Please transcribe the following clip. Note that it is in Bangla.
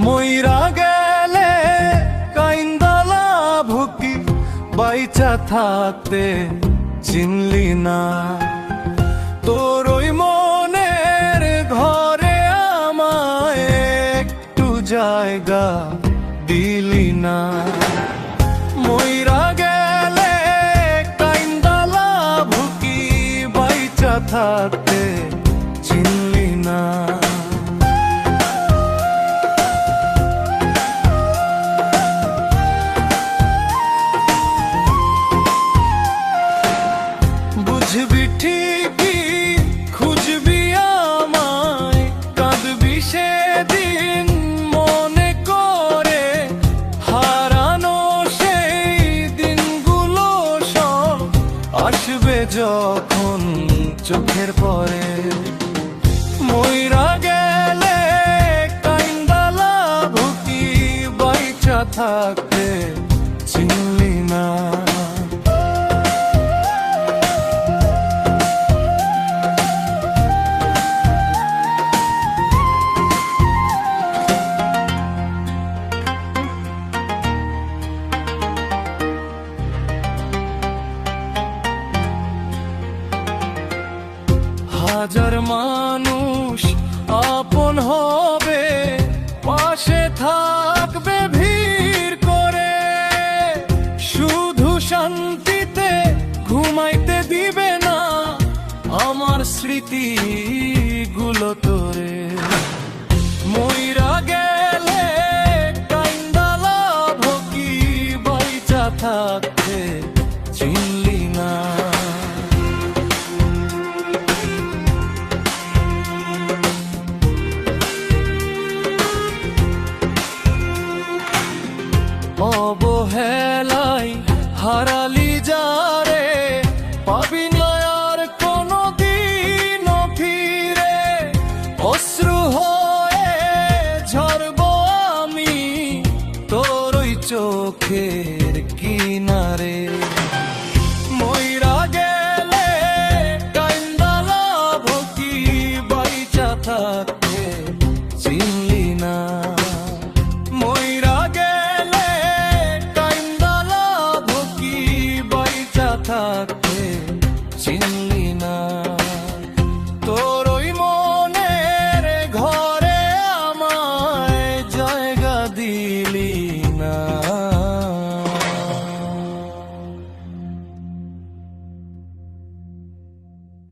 মইরা গেলে কাইন্দালা ভুকি বাইচা থাকতে চিনলি না তোর ওই মনের ঘরে আমায় একটু জায়গা দিলি না মইরা গেলে কাইন্দালা ভুকি বাইচা থাকতে চিনলি না বুঝবি ঠিকই খুঁজবি আমায় কাঁদবি সেদিন মনে করে হারানো সেই দিনগুলো সব আসবে যখন চোখের পরে মইরা গেলে কাইন্দালা ভুকি বাইচা থাকতে চিনলি না হাজার মানুষ আপন হবে পাশে থাকবে ভিড় করে শুধু শান্তিতে ঘুমাইতে দিবে না আমার স্মৃতিগুলো তোরে মইরা